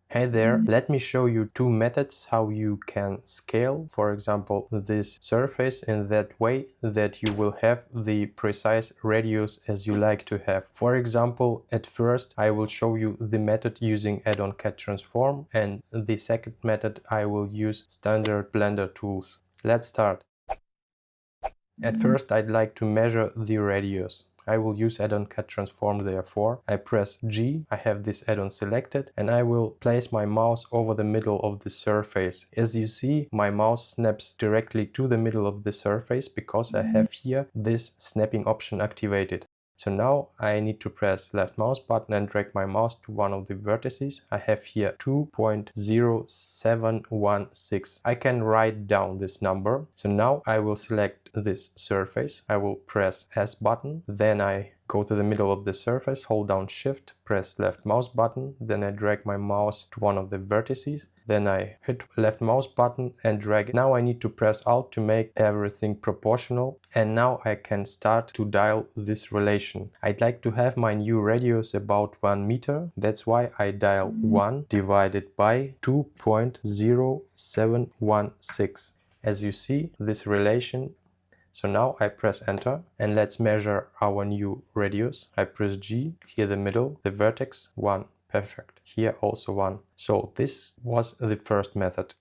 Hey there, let me show you two methods how you can scale, for example, this surface in that way that you will have the precise radius as you like to have. For example, at first I will show you the method using add-on CAD Transform, and the second method I will use standard Blender tools. Let's start. At first I'd like to measure the radius. I will use add-on CAD Transform, therefore. I press G, I have this add-on selected, and I will place my mouse over the middle of the surface. As you see, my mouse snaps directly to the middle of the surface because I have here this snapping option activated. So now I need to press left mouse button and drag my mouse to one of the vertices. I have here 2.0716. I can write down this number. So now I will select this surface. I will press S button. Then I go to the middle of the surface, hold down Shift, press left mouse button. Then I drag my mouse to one of the vertices. Then I hit left mouse button and drag it. Now I need to press Alt to make everything proportional. And now I can start to dial this relation. I'd like to have my new radius about 1 meter. That's why I dial 1 divided by 2.0716. As you see, this relation. So now I press enter and let's measure our new radius. I press G, here the middle, the vertex, 1, perfect. Here also 1. So this was the first method.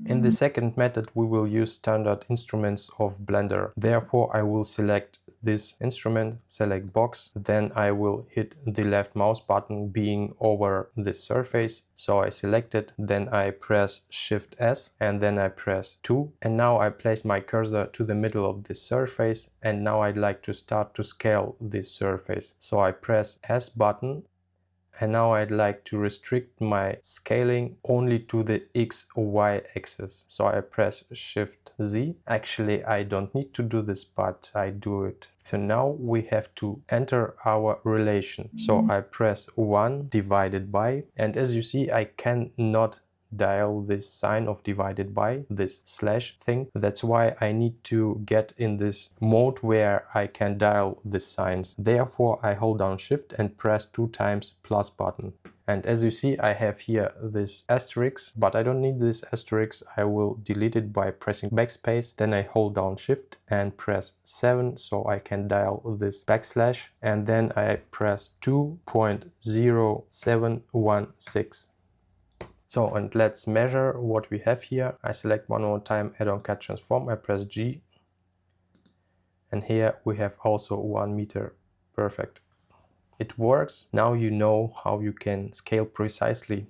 In the second method we will use standard instruments of Blender. Therefore I will select this instrument, select box, then I will hit the left mouse button being over the surface. So I select it, then I press Shift S and then I press 2, and now I place my cursor to the middle of the surface, and now I'd like to start to scale this surface. So I press S button. And now I'd like to restrict my scaling only to the X/Y axis. So I press Shift Z. Actually, I don't need to do this, but I do it. So now we have to enter our relation. So I press 1 divided by, and as you see, I cannot dial this sign of divided by, this slash thing. That's why I need to get in this mode where I can dial the signs. Therefore I hold down Shift and press 2 times plus button. And as you see, I have here this asterisk, but I don't need this asterisk. I will delete it by pressing backspace. Then I hold down Shift and press 7 so I can dial this backslash, and then I press 2.0716. So, and let's measure what we have here. I select one more time add-on CAD Transform, I press G, and here we have also 1 meter. Perfect. It works. Now you know how you can scale precisely